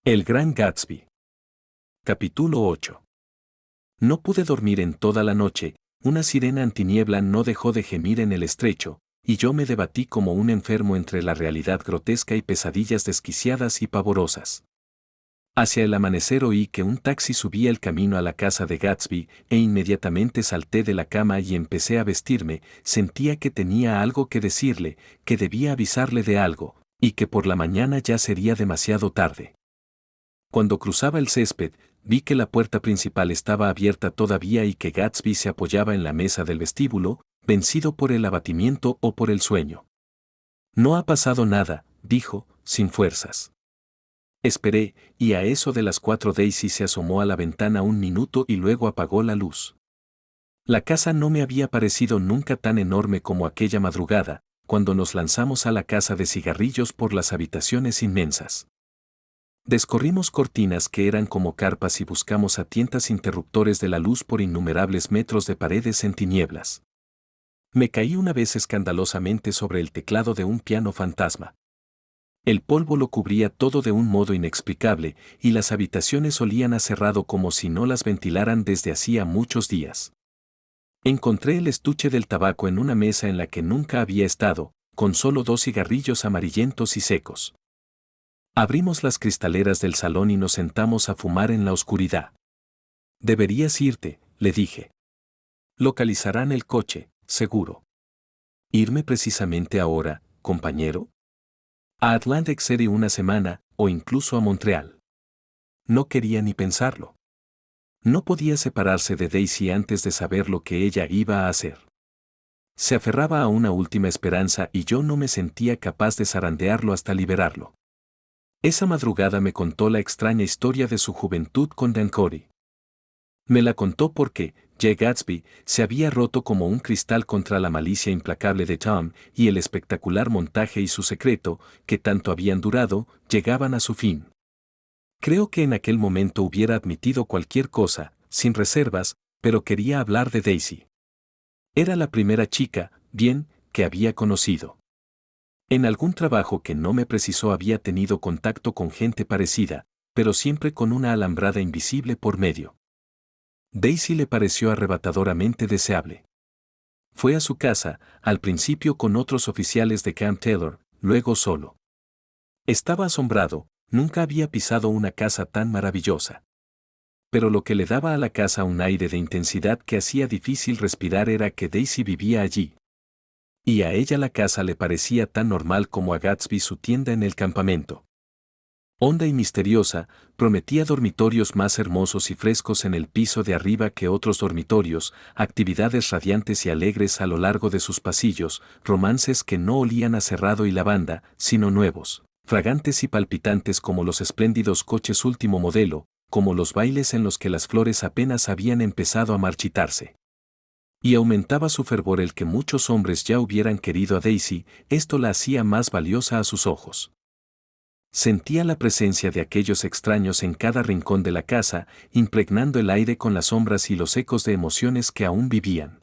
El Gran Gatsby. Capítulo 8. No pude dormir en toda la noche, una sirena antiniebla no dejó de gemir en el estrecho, y yo me debatí como un enfermo entre la realidad grotesca y pesadillas desquiciadas y pavorosas. Hacia el amanecer oí que un taxi subía el camino a la casa de Gatsby, e inmediatamente salté de la cama y empecé a vestirme. Sentía que tenía algo que decirle, que debía avisarle de algo, y que por la mañana ya sería demasiado tarde. Cuando cruzaba el césped, vi que la puerta principal estaba abierta todavía y que Gatsby se apoyaba en la mesa del vestíbulo, vencido por el abatimiento o por el sueño. No ha pasado nada, dijo, sin fuerzas. Esperé, y a eso de las 4 Daisy se asomó a la ventana un minuto y luego apagó la luz. La casa no me había parecido nunca tan enorme como aquella madrugada, cuando nos lanzamos a la caza de cigarrillos por las habitaciones inmensas. Descorrimos cortinas que eran como carpas y buscamos a tientas interruptores de la luz por innumerables metros de paredes en tinieblas. Me caí una vez escandalosamente sobre el teclado de un piano fantasma. El polvo lo cubría todo de un modo inexplicable, y las habitaciones olían a cerrado como si no las ventilaran desde hacía muchos días. Encontré el estuche del tabaco en una mesa en la que nunca había estado, con solo 2 cigarrillos amarillentos y secos. Abrimos las cristaleras del salón y nos sentamos a fumar en la oscuridad. Deberías irte, le dije. Localizarán el coche, seguro. ¿Irme precisamente ahora, compañero? A Atlantic City una semana, o incluso a Montreal. No quería ni pensarlo. No podía separarse de Daisy antes de saber lo que ella iba a hacer. Se aferraba a una última esperanza y yo no me sentía capaz de zarandearlo hasta liberarlo. Esa madrugada me contó la extraña historia de su juventud con Dan Cody. Me la contó porque Jay Gatsby se había roto como un cristal contra la malicia implacable de Tom, y el espectacular montaje y su secreto, que tanto habían durado, llegaban a su fin. Creo que en aquel momento hubiera admitido cualquier cosa, sin reservas, pero quería hablar de Daisy. Era la primera chica, bien, que había conocido. En algún trabajo que no me precisó había tenido contacto con gente parecida, pero siempre con una alambrada invisible por medio. Daisy le pareció arrebatadoramente deseable. Fue a su casa, al principio con otros oficiales de Camp Taylor, luego solo. Estaba asombrado, nunca había pisado una casa tan maravillosa. Pero lo que le daba a la casa un aire de intensidad que hacía difícil respirar era que Daisy vivía allí. Y a ella la casa le parecía tan normal como a Gatsby su tienda en el campamento. Honda y misteriosa, prometía dormitorios más hermosos y frescos en el piso de arriba que otros dormitorios, actividades radiantes y alegres a lo largo de sus pasillos, romances que no olían a cerrado y lavanda, sino nuevos, fragantes y palpitantes como los espléndidos coches último modelo, como los bailes en los que las flores apenas habían empezado a marchitarse. Y aumentaba su fervor el que muchos hombres ya hubieran querido a Daisy, esto la hacía más valiosa a sus ojos. Sentía la presencia de aquellos extraños en cada rincón de la casa, impregnando el aire con las sombras y los ecos de emociones que aún vivían.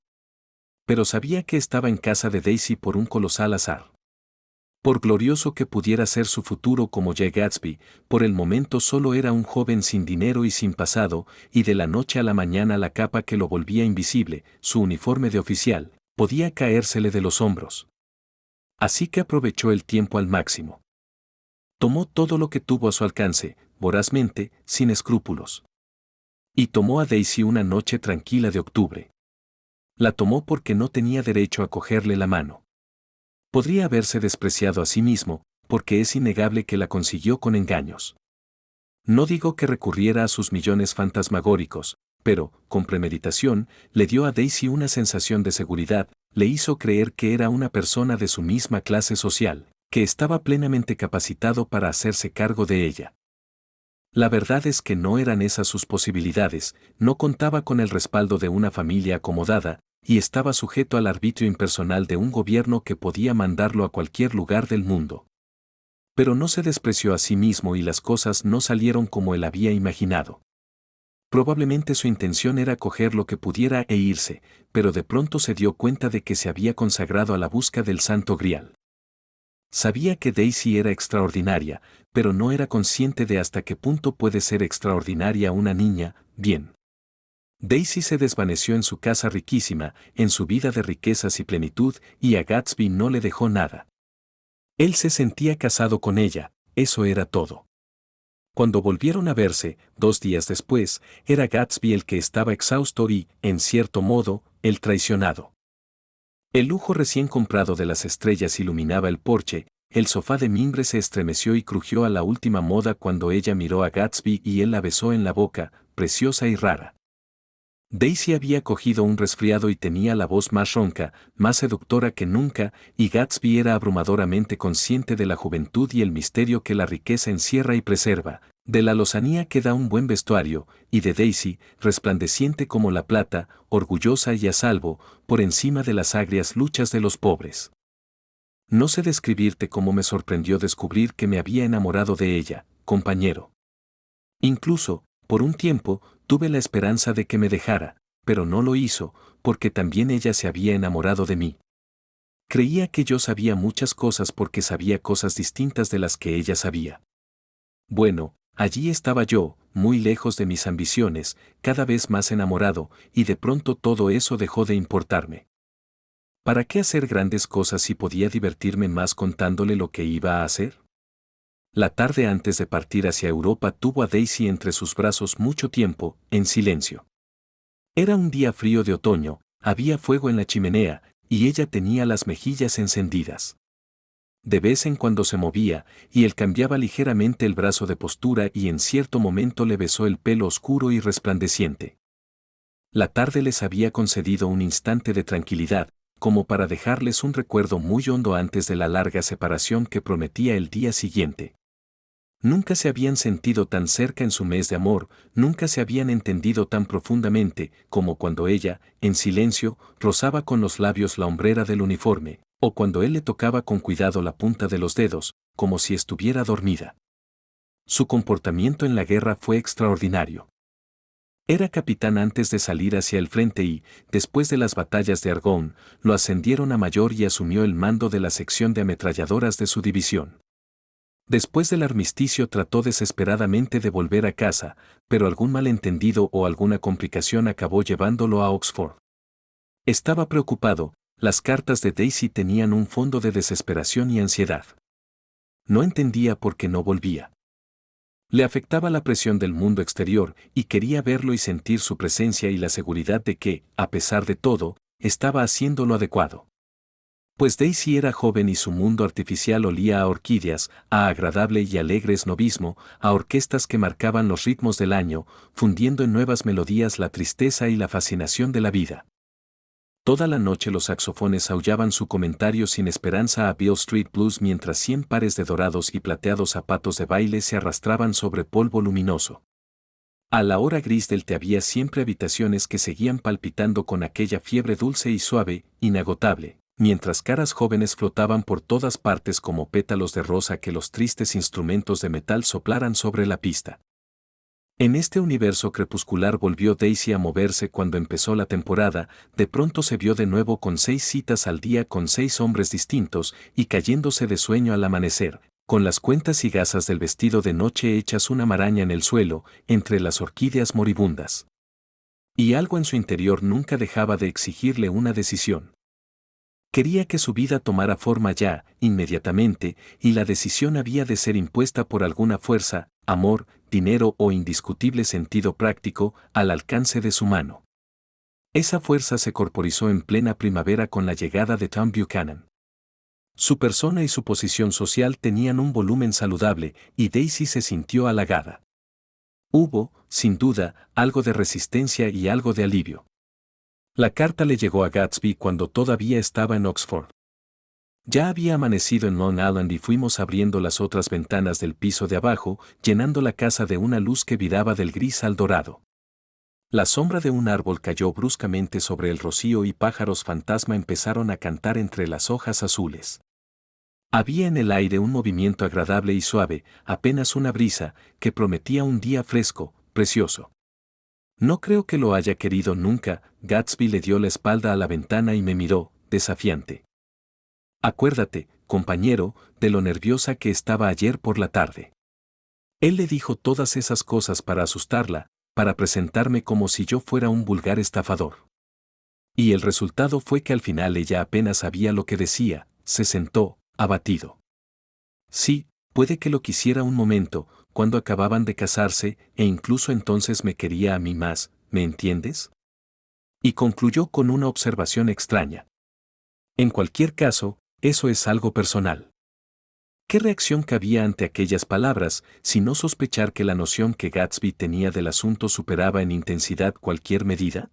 Pero sabía que estaba en casa de Daisy por un colosal azar. Por glorioso que pudiera ser su futuro como Jay Gatsby, por el momento solo era un joven sin dinero y sin pasado, y de la noche a la mañana la capa que lo volvía invisible, su uniforme de oficial, podía caérsele de los hombros. Así que aprovechó el tiempo al máximo. Tomó todo lo que tuvo a su alcance, vorazmente, sin escrúpulos. Y tomó a Daisy una noche tranquila de octubre. La tomó porque no tenía derecho a cogerle la mano. Podría haberse despreciado a sí mismo, porque es innegable que la consiguió con engaños. No digo que recurriera a sus millones fantasmagóricos, pero, con premeditación, le dio a Daisy una sensación de seguridad, le hizo creer que era una persona de su misma clase social, que estaba plenamente capacitado para hacerse cargo de ella. La verdad es que no eran esas sus posibilidades, no contaba con el respaldo de una familia acomodada, y estaba sujeto al arbitrio impersonal de un gobierno que podía mandarlo a cualquier lugar del mundo. Pero no se despreció a sí mismo y las cosas no salieron como él había imaginado. Probablemente su intención era coger lo que pudiera e irse, pero de pronto se dio cuenta de que se había consagrado a la busca del Santo Grial. Sabía que Daisy era extraordinaria, pero no era consciente de hasta qué punto puede ser extraordinaria una niña. Bien. Daisy se desvaneció en su casa riquísima, en su vida de riquezas y plenitud, y a Gatsby no le dejó nada. Él se sentía casado con ella, eso era todo. Cuando volvieron a verse, 2 días después, era Gatsby el que estaba exhausto y, en cierto modo, el traicionado. El lujo recién comprado de las estrellas iluminaba el porche, el sofá de mimbre se estremeció y crujió a la última moda cuando ella miró a Gatsby y él la besó en la boca, preciosa y rara. Daisy había cogido un resfriado y tenía la voz más ronca, más seductora que nunca, y Gatsby era abrumadoramente consciente de la juventud y el misterio que la riqueza encierra y preserva, de la lozanía que da un buen vestuario, y de Daisy, resplandeciente como la plata, orgullosa y a salvo, por encima de las agrias luchas de los pobres. No sé describirte cómo me sorprendió descubrir que me había enamorado de ella, compañero. Incluso, por un tiempo, tuve la esperanza de que me dejara, pero no lo hizo, porque también ella se había enamorado de mí. Creía que yo sabía muchas cosas porque sabía cosas distintas de las que ella sabía. Bueno, allí estaba yo, muy lejos de mis ambiciones, cada vez más enamorado, y de pronto todo eso dejó de importarme. ¿Para qué hacer grandes cosas si podía divertirme más contándole lo que iba a hacer? La tarde antes de partir hacia Europa tuvo a Daisy entre sus brazos mucho tiempo, en silencio. Era un día frío de otoño, había fuego en la chimenea, y ella tenía las mejillas encendidas. De vez en cuando se movía, y él cambiaba ligeramente el brazo de postura y en cierto momento le besó el pelo oscuro y resplandeciente. La tarde les había concedido un instante de tranquilidad, como para dejarles un recuerdo muy hondo antes de la larga separación que prometía el día siguiente. Nunca se habían sentido tan cerca en su mes de amor, nunca se habían entendido tan profundamente como cuando ella, en silencio, rozaba con los labios la hombrera del uniforme, o cuando él le tocaba con cuidado la punta de los dedos, como si estuviera dormida. Su comportamiento en la guerra fue extraordinario. Era capitán antes de salir hacia el frente y, después de las batallas de Argonne, lo ascendieron a mayor y asumió el mando de la sección de ametralladoras de su división. Después del armisticio trató desesperadamente de volver a casa, pero algún malentendido o alguna complicación acabó llevándolo a Oxford. Estaba preocupado, las cartas de Daisy tenían un fondo de desesperación y ansiedad. No entendía por qué no volvía. Le afectaba la presión del mundo exterior y quería verlo y sentir su presencia y la seguridad de que, a pesar de todo, estaba haciendo lo adecuado. Pues Daisy era joven y su mundo artificial olía a orquídeas, a agradable y alegre esnovismo, a orquestas que marcaban los ritmos del año, fundiendo en nuevas melodías la tristeza y la fascinación de la vida. Toda la noche los saxofones aullaban su comentario sin esperanza a Beale Street Blues mientras 100 pares de dorados y plateados zapatos de baile se arrastraban sobre polvo luminoso. A la hora gris del té había siempre habitaciones que seguían palpitando con aquella fiebre dulce y suave, inagotable, mientras caras jóvenes flotaban por todas partes como pétalos de rosa que los tristes instrumentos de metal soplaran sobre la pista. En este universo crepuscular volvió Daisy a moverse cuando empezó la temporada, de pronto se vio de nuevo con 6 citas al día con 6 hombres distintos y cayéndose de sueño al amanecer, con las cuentas y gasas del vestido de noche hechas una maraña en el suelo, entre las orquídeas moribundas. Y algo en su interior nunca dejaba de exigirle una decisión. Quería que su vida tomara forma ya, inmediatamente, y la decisión había de ser impuesta por alguna fuerza, amor, dinero o indiscutible sentido práctico, al alcance de su mano. Esa fuerza se corporizó en plena primavera con la llegada de Tom Buchanan. Su persona y su posición social tenían un volumen saludable, y Daisy se sintió halagada. Hubo, sin duda, algo de resistencia y algo de alivio. La carta le llegó a Gatsby cuando todavía estaba en Oxford. Ya había amanecido en Long Island y fuimos abriendo las otras ventanas del piso de abajo, llenando la casa de una luz que viraba del gris al dorado. La sombra de un árbol cayó bruscamente sobre el rocío y pájaros fantasma empezaron a cantar entre las hojas azules. Había en el aire un movimiento agradable y suave, apenas una brisa, que prometía un día fresco, precioso. No creo que lo haya querido nunca. Gatsby le dio la espalda a la ventana y me miró, desafiante. Acuérdate, compañero, de lo nerviosa que estaba ayer por la tarde. Él le dijo todas esas cosas para asustarla, para presentarme como si yo fuera un vulgar estafador. Y el resultado fue que al final ella apenas sabía lo que decía, se sentó, abatido. Sí, puede que lo quisiera un momento, cuando acababan de casarse, e incluso entonces me quería a mí más, ¿me entiendes? Y concluyó con una observación extraña. En cualquier caso, eso es algo personal. ¿Qué reacción cabía ante aquellas palabras, sino sospechar que la noción que Gatsby tenía del asunto superaba en intensidad cualquier medida?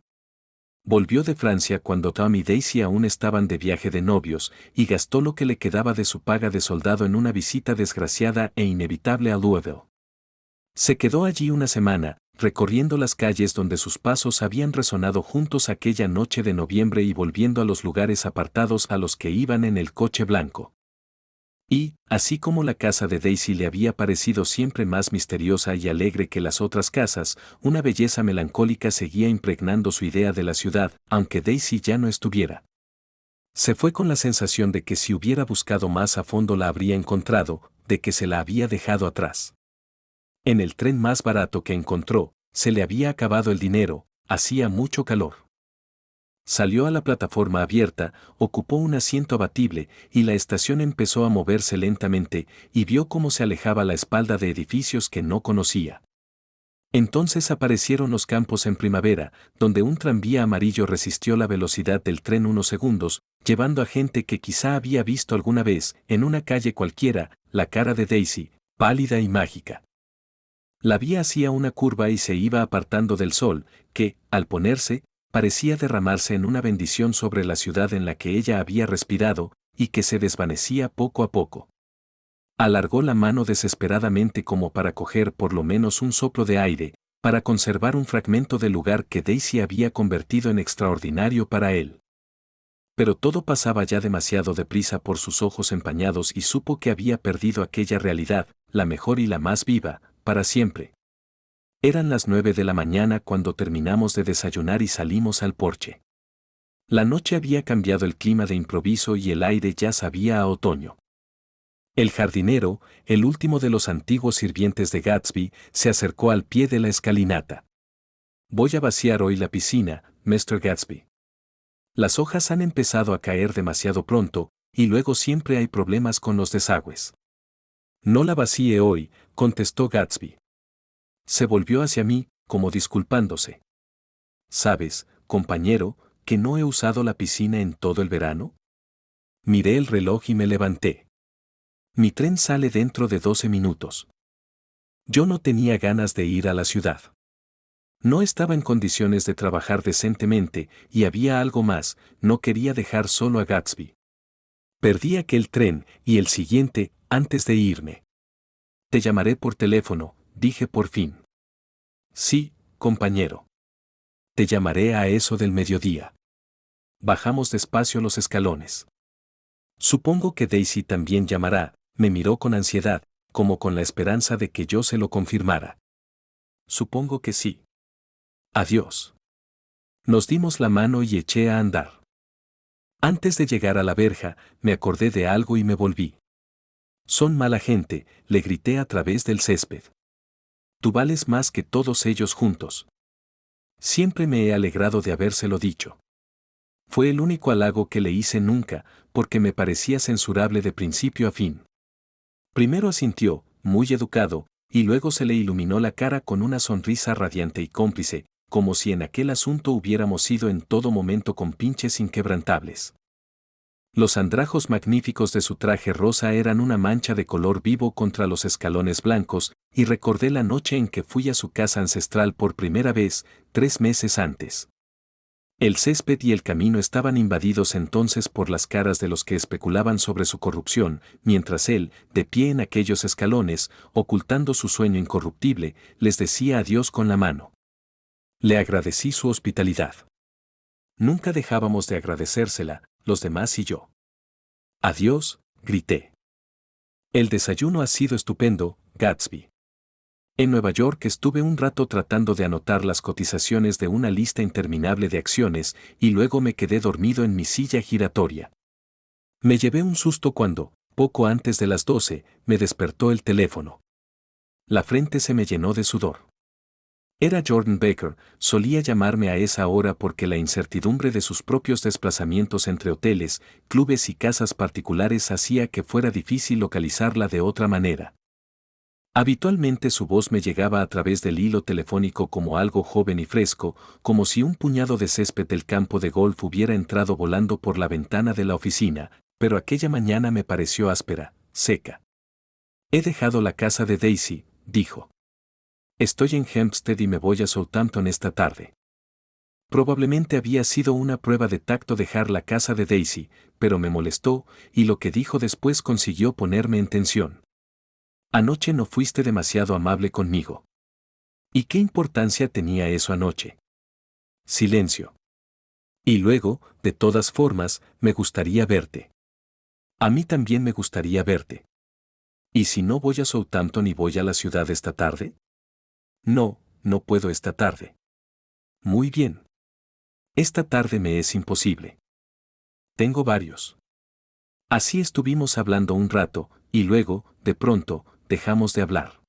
Volvió de Francia cuando Tom y Daisy aún estaban de viaje de novios, y gastó lo que le quedaba de su paga de soldado en una visita desgraciada e inevitable a Louisville. Se quedó allí una semana, recorriendo las calles donde sus pasos habían resonado juntos aquella noche de noviembre y volviendo a los lugares apartados a los que iban en el coche blanco. Y, así como la casa de Daisy le había parecido siempre más misteriosa y alegre que las otras casas, una belleza melancólica seguía impregnando su idea de la ciudad, aunque Daisy ya no estuviera. Se fue con la sensación de que si hubiera buscado más a fondo la habría encontrado, de que se la había dejado atrás. En el tren más barato que encontró, se le había acabado el dinero, hacía mucho calor. Salió a la plataforma abierta, ocupó un asiento abatible, y la estación empezó a moverse lentamente, y vio cómo se alejaba la espalda de edificios que no conocía. Entonces aparecieron los campos en primavera, donde un tranvía amarillo resistió la velocidad del tren unos segundos, llevando a gente que quizá había visto alguna vez, en una calle cualquiera, la cara de Daisy, pálida y mágica. La vía hacía una curva y se iba apartando del sol, que, al ponerse, parecía derramarse en una bendición sobre la ciudad en la que ella había respirado, y que se desvanecía poco a poco. Alargó la mano desesperadamente como para coger por lo menos un soplo de aire, para conservar un fragmento del lugar que Daisy había convertido en extraordinario para él. Pero todo pasaba ya demasiado deprisa por sus ojos empañados y supo que había perdido aquella realidad, la mejor y la más viva, para siempre. Eran las 9 de la mañana cuando terminamos de desayunar y salimos al porche. La noche había cambiado el clima de improviso y el aire ya sabía a otoño. El jardinero, el último de los antiguos sirvientes de Gatsby, se acercó al pie de la escalinata. «Voy a vaciar hoy la piscina, Mr. Gatsby. Las hojas han empezado a caer demasiado pronto, y luego siempre hay problemas con los desagües». «No la vacíe hoy», contestó Gatsby. Se volvió hacia mí, como disculpándose. «¿Sabes, compañero, que no he usado la piscina en todo el verano?» Miré el reloj y me levanté. Mi tren sale dentro de 12 minutos. Yo no tenía ganas de ir a la ciudad. No estaba en condiciones de trabajar decentemente, y había algo más, no quería dejar solo a Gatsby. Perdí aquel tren, y el siguiente, antes de irme. «Te llamaré por teléfono», dije por fin. «Sí, compañero. Te llamaré a eso del mediodía». Bajamos despacio los escalones. «Supongo que Daisy también llamará», me miró con ansiedad, como con la esperanza de que yo se lo confirmara. «Supongo que sí». «Adiós». Nos dimos la mano y eché a andar. Antes de llegar a la verja, me acordé de algo y me volví. «Son mala gente», le grité a través del césped. «Tú vales más que todos ellos juntos». Siempre me he alegrado de habérselo dicho. Fue el único halago que le hice nunca, porque me parecía censurable de principio a fin. Primero asintió, muy educado, y luego se le iluminó la cara con una sonrisa radiante y cómplice, como si en aquel asunto hubiéramos sido en todo momento compinches inquebrantables. Los andrajos magníficos de su traje rosa eran una mancha de color vivo contra los escalones blancos, y recordé la noche en que fui a su casa ancestral por primera vez, 3 meses antes. El césped y el camino estaban invadidos entonces por las caras de los que especulaban sobre su corrupción, mientras él, de pie en aquellos escalones, ocultando su sueño incorruptible, les decía adiós con la mano. Le agradecí su hospitalidad. Nunca dejábamos de agradecérsela, los demás y yo. «Adiós», grité. «El desayuno ha sido estupendo, Gatsby». En Nueva York estuve un rato tratando de anotar las cotizaciones de una lista interminable de acciones, y luego me quedé dormido en mi silla giratoria. Me llevé un susto cuando, poco antes de las 12, me despertó el teléfono. La frente se me llenó de sudor. Era Jordan Baker, solía llamarme a esa hora porque la incertidumbre de sus propios desplazamientos entre hoteles, clubes y casas particulares hacía que fuera difícil localizarla de otra manera. Habitualmente su voz me llegaba a través del hilo telefónico como algo joven y fresco, como si un puñado de césped del campo de golf hubiera entrado volando por la ventana de la oficina, pero aquella mañana me pareció áspera, seca. He dejado la casa de Daisy, dijo. Estoy en Hempstead y me voy a Southampton esta tarde. Probablemente había sido una prueba de tacto dejar la casa de Daisy, pero me molestó, y lo que dijo después consiguió ponerme en tensión. Anoche no fuiste demasiado amable conmigo. ¿Y qué importancia tenía eso anoche? Silencio. Y luego, de todas formas, me gustaría verte. A mí también me gustaría verte. ¿Y si no voy a Southampton y voy a la ciudad esta tarde? No, no puedo esta tarde. Muy bien. Esta tarde me es imposible. Tengo varios. Así estuvimos hablando un rato, y luego, de pronto, dejamos de hablar.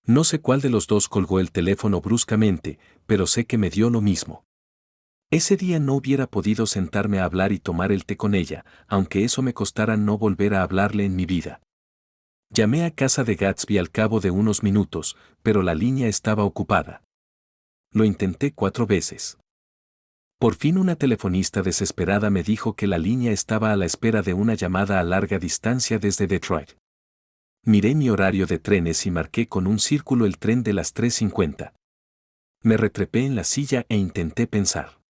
No sé cuál de los dos colgó el teléfono bruscamente, pero sé que me dio lo mismo. Ese día no hubiera podido sentarme a hablar y tomar el té con ella, aunque eso me costara no volver a hablarle en mi vida. Llamé a casa de Gatsby al cabo de unos minutos, pero la línea estaba ocupada. Lo intenté 4 veces. Por fin una telefonista desesperada me dijo que la línea estaba a la espera de una llamada a larga distancia desde Detroit. Miré mi horario de trenes y marqué con un círculo el tren de las 3:50. Me retrepé en la silla e intenté pensar.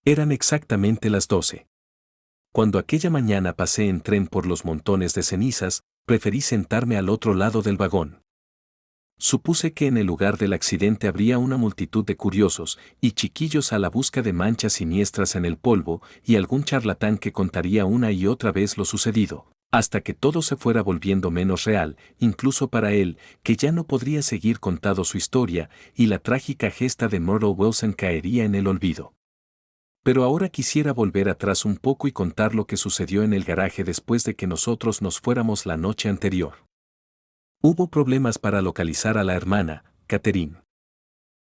Eran exactamente las 12. Cuando aquella mañana pasé en tren por los montones de cenizas, preferí sentarme al otro lado del vagón. Supuse que en el lugar del accidente habría una multitud de curiosos y chiquillos a la busca de manchas siniestras en el polvo y algún charlatán que contaría una y otra vez lo sucedido, hasta que todo se fuera volviendo menos real, incluso para él, que ya no podría seguir contando su historia, y la trágica gesta de Myrtle Wilson caería en el olvido. Pero ahora quisiera volver atrás un poco y contar lo que sucedió en el garaje después de que nosotros nos fuéramos la noche anterior. Hubo problemas para localizar a la hermana, Catherine.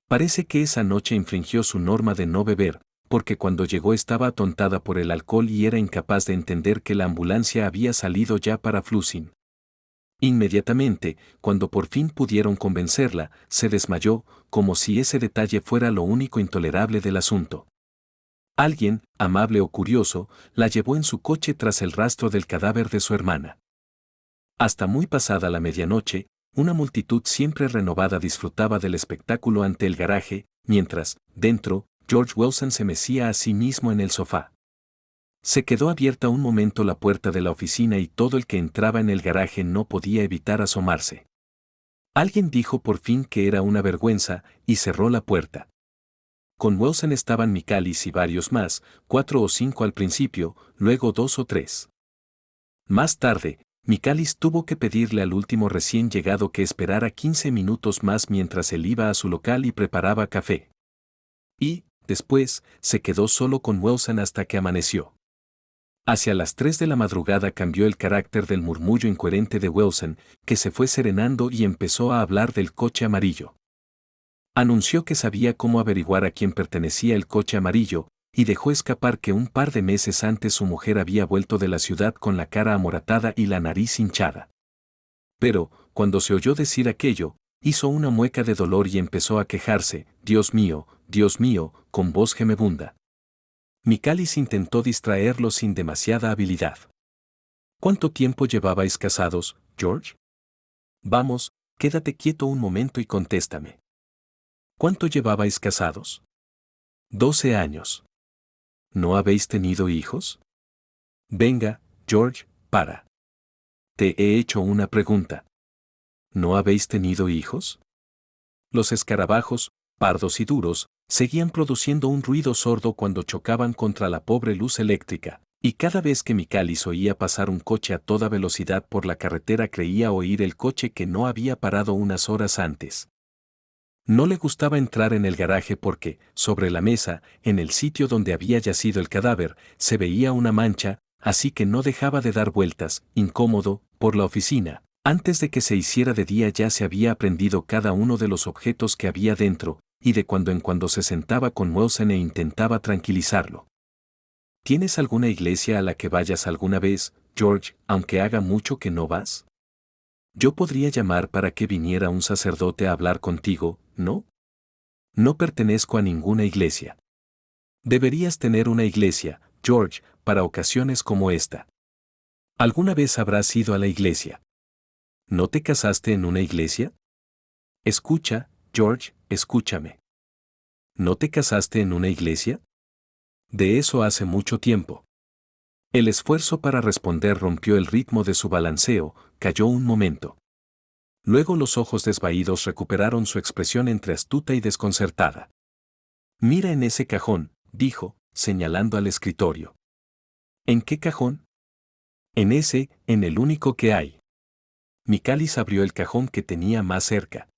Parece que esa noche infringió su norma de no beber, porque cuando llegó estaba atontada por el alcohol y era incapaz de entender que la ambulancia había salido ya para Flushing. Inmediatamente, cuando por fin pudieron convencerla, se desmayó, como si ese detalle fuera lo único intolerable del asunto. Alguien, amable o curioso, la llevó en su coche tras el rastro del cadáver de su hermana. Hasta muy pasada la medianoche, una multitud siempre renovada disfrutaba del espectáculo ante el garaje, mientras, dentro, George Wilson se mecía a sí mismo en el sofá. Se quedó abierta un momento la puerta de la oficina y todo el que entraba en el garaje no podía evitar asomarse. Alguien dijo por fin que era una vergüenza, y cerró la puerta. Con Wilson estaban Michaelis y varios más, 4 o 5 al principio, luego 2 o 3. Más tarde, Michaelis tuvo que pedirle al último recién llegado que esperara 15 minutos más mientras él iba a su local y preparaba café. Y, después, se quedó solo con Wilson hasta que amaneció. Hacia las 3 de la madrugada cambió el carácter del murmullo incoherente de Wilson, que se fue serenando y empezó a hablar del coche amarillo. Anunció que sabía cómo averiguar a quién pertenecía el coche amarillo, y dejó escapar que un par de meses antes su mujer había vuelto de la ciudad con la cara amoratada y la nariz hinchada. Pero, cuando se oyó decir aquello, hizo una mueca de dolor y empezó a quejarse, Dios mío, con voz gemebunda. Michaelis intentó distraerlo sin demasiada habilidad. ¿Cuánto tiempo llevabais casados, George? Vamos, quédate quieto un momento y contéstame. ¿Cuánto llevabais casados? 12 años. ¿No habéis tenido hijos? Venga, George, para. Te he hecho una pregunta. ¿No habéis tenido hijos? Los escarabajos, pardos y duros, seguían produciendo un ruido sordo cuando chocaban contra la pobre luz eléctrica, y cada vez que Michaelis oía pasar un coche a toda velocidad por la carretera creía oír el coche que no había parado unas horas antes. No le gustaba entrar en el garaje porque, sobre la mesa, en el sitio donde había yacido el cadáver, se veía una mancha, así que no dejaba de dar vueltas, incómodo, por la oficina. Antes de que se hiciera de día ya se había aprendido cada uno de los objetos que había dentro, y de cuando en cuando se sentaba con Wilson e intentaba tranquilizarlo. ¿Tienes alguna iglesia a la que vayas alguna vez, George, aunque haga mucho que no vas? Yo podría llamar para que viniera un sacerdote a hablar contigo, ¿no? No pertenezco a ninguna iglesia. Deberías tener una iglesia, George, para ocasiones como esta. ¿Alguna vez habrás ido a la iglesia? ¿No te casaste en una iglesia? Escucha, George, escúchame. ¿No te casaste en una iglesia? De eso hace mucho tiempo. El esfuerzo para responder rompió el ritmo de su balanceo, cayó un momento. Luego los ojos desvaídos recuperaron su expresión entre astuta y desconcertada. Mira en ese cajón, dijo, señalando al escritorio. ¿En qué cajón? En ese, en el único que hay. Michalis abrió el cajón que tenía más cerca.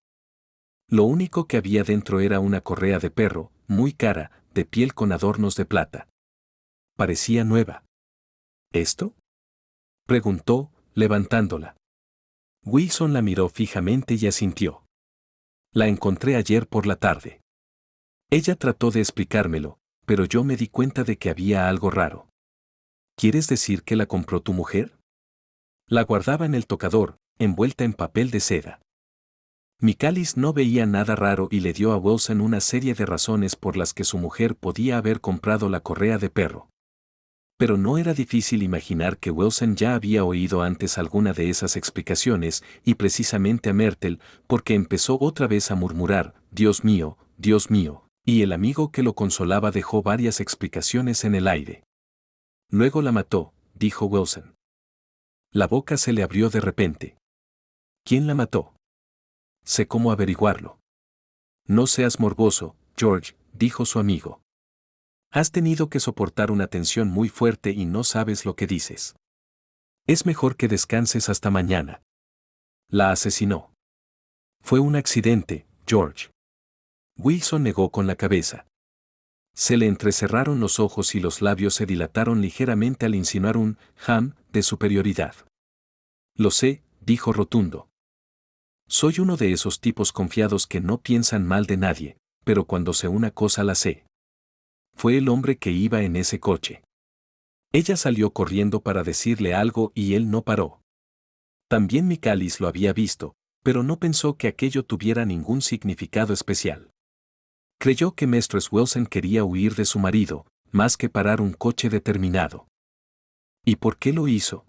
Lo único que había dentro era una correa de perro, muy cara, de piel con adornos de plata. Parecía nueva. ¿Esto? Preguntó, levantándola. Wilson la miró fijamente y asintió. La encontré ayer por la tarde. Ella trató de explicármelo, pero yo me di cuenta de que había algo raro. ¿Quieres decir que la compró tu mujer? La guardaba en el tocador, envuelta en papel de seda. Michalis no veía nada raro y le dio a Wilson una serie de razones por las que su mujer podía haber comprado la correa de perro. Pero no era difícil imaginar que Wilson ya había oído antes alguna de esas explicaciones, y precisamente a Myrtle, porque empezó otra vez a murmurar, Dios mío, y el amigo que lo consolaba dejó varias explicaciones en el aire. Luego la mató, dijo Wilson. La boca se le abrió de repente. ¿Quién la mató? Sé cómo averiguarlo. No seas morboso, George, dijo su amigo. Has tenido que soportar una tensión muy fuerte y no sabes lo que dices. Es mejor que descanses hasta mañana. La asesinó. Fue un accidente, George. Wilson negó con la cabeza. Se le entrecerraron los ojos y los labios se dilataron ligeramente al insinuar un de superioridad. Lo sé, dijo rotundo. Soy uno de esos tipos confiados que no piensan mal de nadie, pero cuando sé una cosa la sé. Fue el hombre que iba en ese coche. Ella salió corriendo para decirle algo y él no paró. También Michalis lo había visto, pero no pensó que aquello tuviera ningún significado especial. Creyó que Mistress Wilson quería huir de su marido, más que parar un coche determinado. ¿Y por qué lo hizo?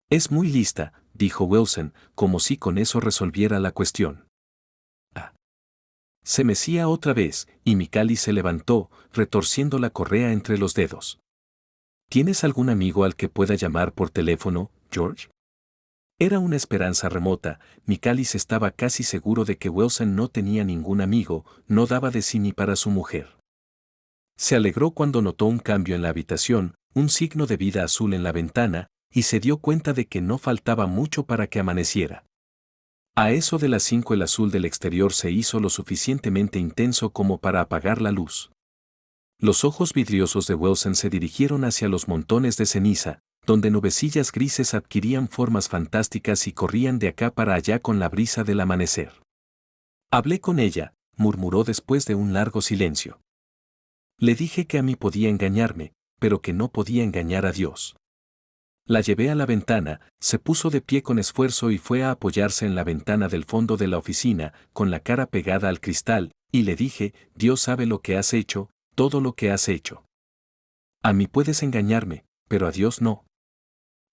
Es muy lista, dijo Wilson, como si con eso resolviera la cuestión. Se mecía otra vez, y Michalis se levantó, retorciendo la correa entre los dedos. ¿Tienes algún amigo al que pueda llamar por teléfono, George? Era una esperanza remota. Michalis estaba casi seguro de que Wilson no tenía ningún amigo, no daba de sí ni para su mujer. Se alegró cuando notó un cambio en la habitación, un signo de vida azul en la ventana, y se dio cuenta de que no faltaba mucho para que amaneciera. A eso de las 5 el azul del exterior se hizo lo suficientemente intenso como para apagar la luz. Los ojos vidriosos de Wilson se dirigieron hacia los montones de ceniza, donde nubecillas grises adquirían formas fantásticas y corrían de acá para allá con la brisa del amanecer. Hablé con ella, murmuró después de un largo silencio. Le dije que a mí podía engañarme, pero que no podía engañar a Dios. La llevé a la ventana, se puso de pie con esfuerzo y fue a apoyarse en la ventana del fondo de la oficina, con la cara pegada al cristal, y le dije, Dios sabe lo que has hecho, todo lo que has hecho. A mí puedes engañarme, pero a Dios no.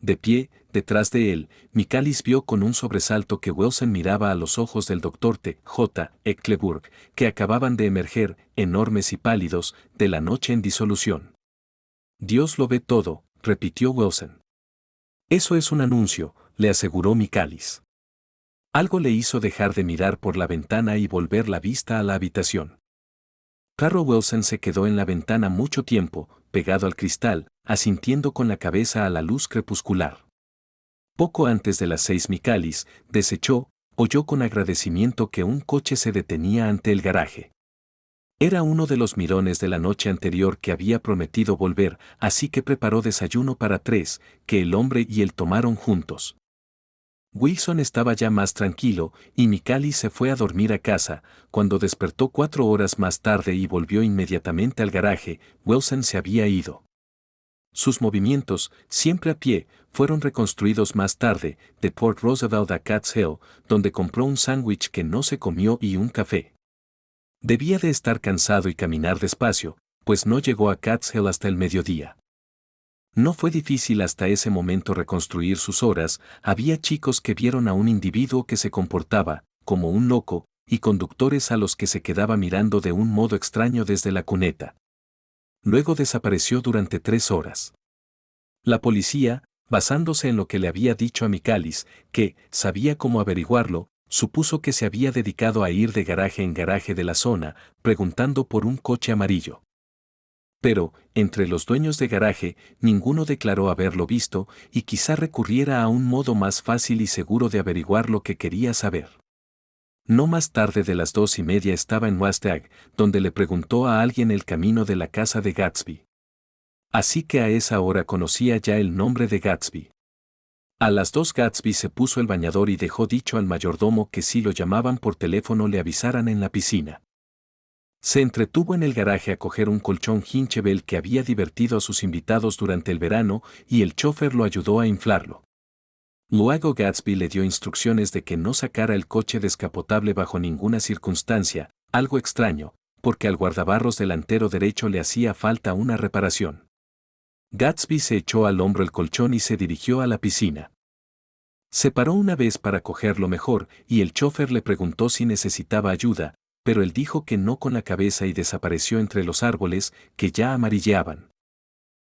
De pie, detrás de él, Michalis vio con un sobresalto que Wilson miraba a los ojos del doctor T.J. Eckleburg, que acababan de emerger, enormes y pálidos, de la noche en disolución. Dios lo ve todo, repitió Wilson. Eso es un anuncio, le aseguró Michalis. Algo le hizo dejar de mirar por la ventana y volver la vista a la habitación. Carro Wilson se quedó en la ventana mucho tiempo, pegado al cristal, asintiendo con la cabeza a la luz crepuscular. Poco antes de las 6 Michalis oyó con agradecimiento que un coche se detenía ante el garaje. Era uno de los mirones de la noche anterior que había prometido volver, así que preparó desayuno para tres, que el hombre y él tomaron juntos. Wilson estaba ya más tranquilo, y Micali se fue a dormir a casa. Cuando despertó 4 horas más tarde y volvió inmediatamente al garaje, Wilson se había ido. Sus movimientos, siempre a pie, fueron reconstruidos más tarde, de Port Roosevelt a Cat's Hill, donde compró un sándwich que no se comió y un café. Debía de estar cansado y caminar despacio, pues no llegó a Cat's Hill hasta el mediodía. No fue difícil hasta ese momento reconstruir sus horas. Había chicos que vieron a un individuo que se comportaba como un loco, y conductores a los que se quedaba mirando de un modo extraño desde la cuneta. Luego desapareció durante 3 horas. La policía, basándose en lo que le había dicho a Michalis, que sabía cómo averiguarlo, supuso que se había dedicado a ir de garaje en garaje de la zona, preguntando por un coche amarillo. Pero, entre los dueños de garaje, ninguno declaró haberlo visto, y quizá recurriera a un modo más fácil y seguro de averiguar lo que quería saber. No más tarde de las 2:30 estaba en Wastag, donde le preguntó a alguien el camino de la casa de Gatsby. Así que a esa hora conocía ya el nombre de Gatsby. A las 2 Gatsby se puso el bañador y dejó dicho al mayordomo que si lo llamaban por teléfono le avisaran en la piscina. Se entretuvo en el garaje a coger un colchón Hinchebel que había divertido a sus invitados durante el verano y el chofer lo ayudó a inflarlo. Luego Gatsby le dio instrucciones de que no sacara el coche descapotable bajo ninguna circunstancia, algo extraño, porque al guardabarros delantero derecho le hacía falta una reparación. Gatsby se echó al hombro el colchón y se dirigió a la piscina. Se paró una vez para cogerlo mejor y el chofer le preguntó si necesitaba ayuda, pero él dijo que no con la cabeza y desapareció entre los árboles que ya amarilleaban.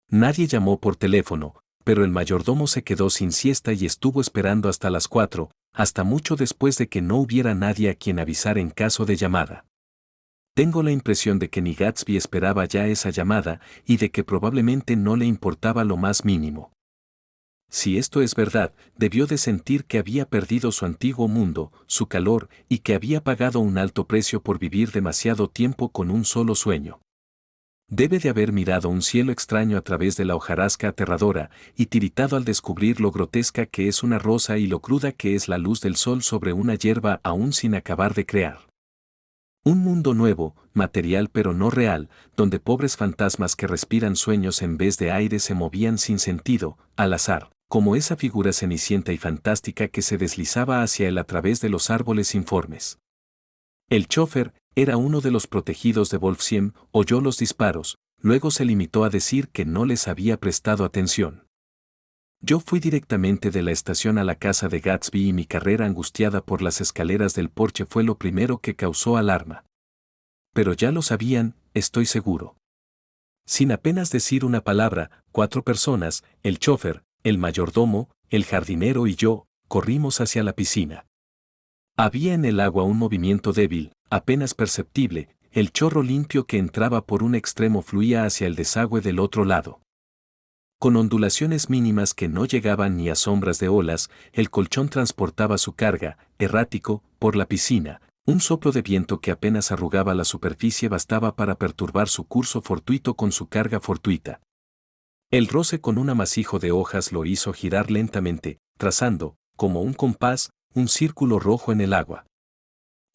Nadie llamó por teléfono, pero el mayordomo se quedó sin siesta y estuvo esperando hasta las 4, hasta mucho después de que no hubiera nadie a quien avisar en caso de llamada. Tengo la impresión de que ni Gatsby esperaba ya esa llamada y de que probablemente no le importaba lo más mínimo. Si esto es verdad, debió de sentir que había perdido su antiguo mundo, su calor, y que había pagado un alto precio por vivir demasiado tiempo con un solo sueño. Debe de haber mirado un cielo extraño a través de la hojarasca aterradora, y tiritado al descubrir lo grotesca que es una rosa y lo cruda que es la luz del sol sobre una hierba aún sin acabar de crear. Un mundo nuevo, material pero no real, donde pobres fantasmas que respiran sueños en vez de aire se movían sin sentido, al azar, como esa figura cenicienta y fantástica que se deslizaba hacia él a través de los árboles informes. El chofer era uno de los protegidos de Wolfsheim, oyó los disparos, luego se limitó a decir que no les había prestado atención. Yo fui directamente de la estación a la casa de Gatsby y mi carrera angustiada por las escaleras del porche fue lo primero que causó alarma. Pero ya lo sabían, estoy seguro. Sin apenas decir una palabra, 4 personas, el chofer, el mayordomo, el jardinero y yo, corrimos hacia la piscina. Había en el agua un movimiento débil, apenas perceptible, el chorro limpio que entraba por un extremo fluía hacia el desagüe del otro lado. Con ondulaciones mínimas que no llegaban ni a sombras de olas, el colchón transportaba su carga, errático, por la piscina. Un soplo de viento que apenas arrugaba la superficie bastaba para perturbar su curso fortuito con su carga fortuita. El roce con un amasijo de hojas lo hizo girar lentamente, trazando, como un compás, un círculo rojo en el agua.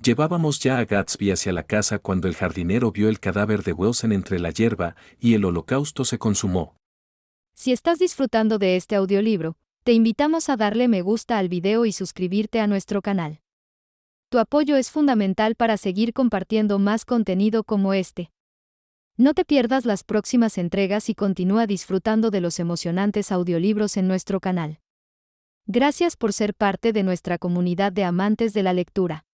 Llevábamos ya a Gatsby hacia la casa cuando el jardinero vio el cadáver de Wilson entre la hierba y el holocausto se consumó. Si estás disfrutando de este audiolibro, te invitamos a darle me gusta al video y suscribirte a nuestro canal. Tu apoyo es fundamental para seguir compartiendo más contenido como este. No te pierdas las próximas entregas y continúa disfrutando de los emocionantes audiolibros en nuestro canal. Gracias por ser parte de nuestra comunidad de amantes de la lectura.